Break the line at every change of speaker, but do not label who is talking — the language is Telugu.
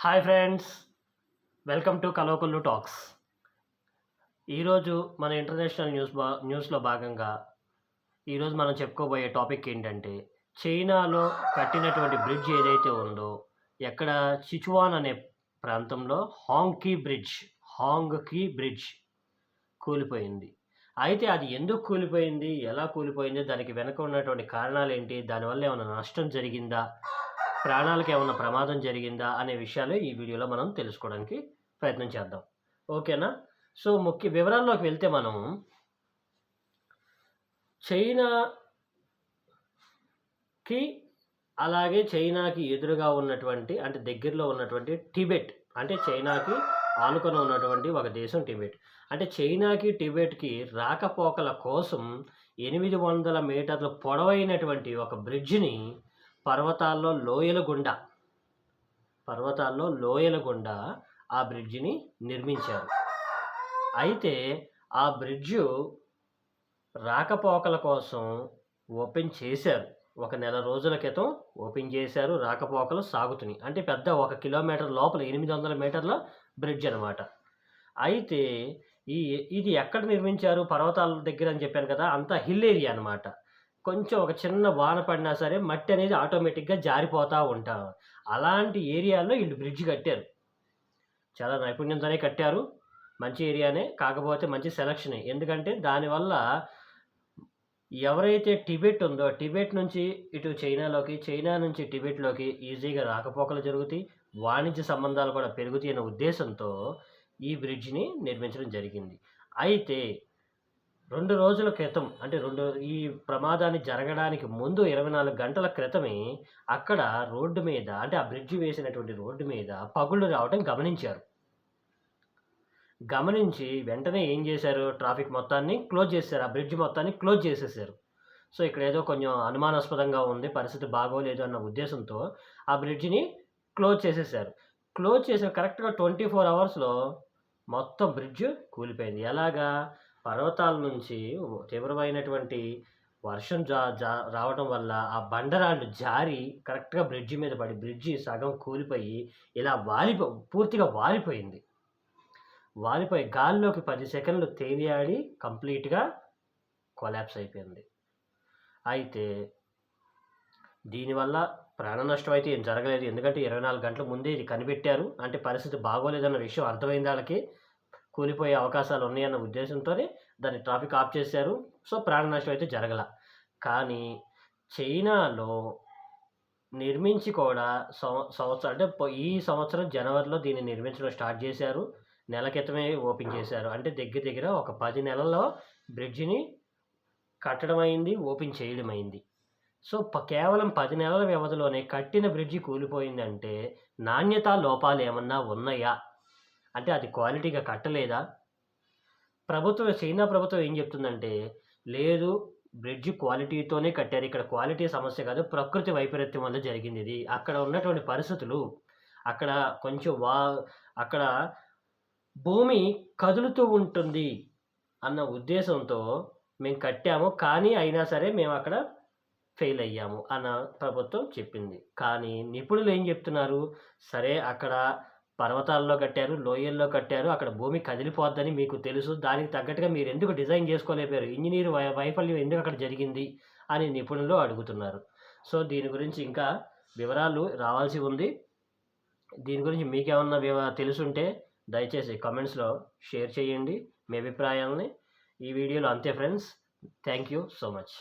Hi friends, welcome to Kalokollu talks. ఈరోజు మన ఇంటర్నేషనల్ న్యూస్లో భాగంగా ఈరోజు మనం చెప్పుకోబోయే టాపిక్ ఏంటంటే, చైనాలో కట్టినటువంటి బ్రిడ్జ్ ఏదైతే ఉందో, ఎక్కడ సిచువాన్ అనే ప్రాంతంలో హాంగ్ కీ బ్రిడ్జ్ కూలిపోయింది. అయితే అది ఎందుకు కూలిపోయింది, ఎలా కూలిపోయింది, దానికి వెనక ఉన్నటువంటి కారణాలు ఏంటి, దానివల్ల ఏమైనా నష్టం జరిగిందా, ప్రాణాలకు ఏమైనా ప్రమాదం జరిగిందా అనే విషయాలు ఈ వీడియోలో మనం తెలుసుకోవడానికి ప్రయత్నం చేద్దాం. ఓకేనా? సో ముఖ్య వివరాల్లోకి వెళ్తే మనం చైనాకి అలాగే చైనాకి ఎదురుగా ఉన్నటువంటి అంటే దగ్గరలో ఉన్నటువంటి టిబెట్, అంటే చైనాకి ఆనుకొని ఉన్నటువంటి ఒక దేశం టిబెట్. అంటే చైనాకి టిబెట్కి రాకపోకల కోసం 800 మీటర్ల పొడవైనటువంటి ఒక బ్రిడ్జిని పర్వతాల్లో లోయల గుండా ఆ బ్రిడ్జిని నిర్మించారు. అయితే ఆ బ్రిడ్జు రాకపోకల కోసం ఓపెన్ చేశారు. 1 నెల రోజుల క్రితం ఓపెన్ చేశారు. రాకపోకలు సాగుతున్నాయి. అంటే పెద్ద 1 కిలోమీటర్ లోపల 800 మీటర్ల బ్రిడ్జ్ అనమాట. అయితే ఇది ఎక్కడ నిర్మించారు? పర్వతాల దగ్గర అని చెప్పాను కదా, అంతా హిల్ ఏరియా అనమాట. కొంచెం ఒక చిన్న వాన పడినా సరే మట్టి అనేది ఆటోమేటిక్గా జారిపోతూ ఉంటాం. అలాంటి ఏరియాలో వీళ్ళు బ్రిడ్జ్ కట్టారు. చాలా నైపుణ్యంతోనే కట్టారు. మంచి ఏరియానే, కాకపోతే మంచి సెలక్షనే. ఎందుకంటే దానివల్ల ఎవరైతే టిబెట్ ఉందో, టిబెట్ నుంచి ఇటు చైనాలోకి, చైనా నుంచి టిబెట్లోకి ఈజీగా రాకపోకలు జరుగుతాయి, వాణిజ్య సంబంధాలు కూడా పెరుగుతాయి అనే ఉద్దేశంతో ఈ బ్రిడ్జ్ని నిర్మించడం జరిగింది. అయితే 2 రోజుల క్రితం, అంటే ఈ ప్రమాదాన్ని జరగడానికి ముందు 24 గంటల క్రితమే అక్కడ రోడ్డు మీద, అంటే ఆ బ్రిడ్జి వేసినటువంటి రోడ్డు మీద పగుళ్ళు రావడం గమనించారు. గమనించి వెంటనే ఏం చేశారు? ట్రాఫిక్ మొత్తాన్ని క్లోజ్ చేశారు. ఆ బ్రిడ్జ్ మొత్తాన్ని క్లోజ్ చేసేసారు. సో ఇక్కడ ఏదో కొంచెం అనుమానాస్పదంగా ఉంది, పరిస్థితి బాగోలేదు అన్న ఉద్దేశంతో ఆ బ్రిడ్జిని క్లోజ్ చేసేసారు. క్లోజ్ చేసిన కరెక్ట్గా 24 అవర్స్లో మొత్తం బ్రిడ్జ్ కూలిపోయింది. ఎలాగా? పర్వతాల నుంచి తీవ్రమైనటువంటి వర్షం రావడం వల్ల ఆ బండరాళ్ళు జారి కరెక్ట్గా బ్రిడ్జి మీద పడి బ్రిడ్జి సగం కూలిపోయి ఇలా పూర్తిగా వాలిపోయి గాల్లోకి 10 సెకండ్లు తేలియాడి కంప్లీట్గా కొలాప్స్ అయిపోయింది. అయితే దీనివల్ల ప్రాణ నష్టం అయితే ఏం జరగలేదు. ఎందుకంటే 24 గంటల ముందే ఇది కనిపెట్టారు. అంటే పరిస్థితి బాగోలేదన్న విషయం అర్థమైంది వాళ్ళకి. కూలిపోయే అవకాశాలు ఉన్నాయన్న ఉద్దేశంతోనే దాన్ని ట్రాఫిక్ ఆఫ్ చేశారు. సో ప్రాణ నష్టం అయితే జరగల. కానీ చైనాలో నిర్మించి కూడా సంవత్సరం, అంటే ఈ సంవత్సరం జనవరిలో దీన్ని నిర్మించడం స్టార్ట్ చేశారు. నెల క్రితమే ఓపెన్ చేశారు. అంటే దగ్గర ఒక 10 నెలల్లో బ్రిడ్జిని కట్టడం అయింది, ఓపెన్ చేయడం అయింది. సో కేవలం 10 నెలల వ్యవధిలోనే కట్టిన బ్రిడ్జి కూలిపోయిందంటే నాణ్యతా లోపాలు ఏమన్నా ఉన్నాయా? అంటే అది క్వాలిటీగా కట్టలేదా? చైనా ప్రభుత్వం ఏం చెప్తుందంటే, లేదు, బ్రిడ్జ్ క్వాలిటీతోనే కట్టారు, ఇక్కడ క్వాలిటీ సమస్య కాదు, ప్రకృతి వైపరీత్యం వల్ల జరిగింది ఇది. అక్కడ ఉన్నటువంటి పరిస్థితులు, అక్కడ కొంచెం అక్కడ భూమి కదులుతూ ఉంటుంది అన్న ఉద్దేశంతో మేము కట్టాము, కానీ అయినా సరే మేము అక్కడ ఫెయిల్ అయ్యాము అన్న ప్రభుత్వం చెప్పింది. కానీ నిపుణులు ఏం చెప్తున్నారు? సరే, అక్కడ పర్వతాల్లో కట్టారు, లోయల్లో కట్టారు, అక్కడ భూమి కదిలిపోద్దని మీకు తెలుసు, దానికి తగ్గట్టుగా మీరు ఎందుకు డిజైన్ చేసుకోలేకపోయారు, ఇంజనీర్ వైఫల్యం ఎందుకు అక్కడ జరిగింది అని నిపుణులు అడుగుతున్నారు. సో దీని గురించి ఇంకా వివరాలు రావాల్సి ఉంది. దీని గురించి మీకేమన్నా తెలుసుంటే దయచేసి కామెంట్స్లో షేర్ చేయండి మీ అభిప్రాయాలని. ఈ వీడియోలో అంతే friends. Thank you so much.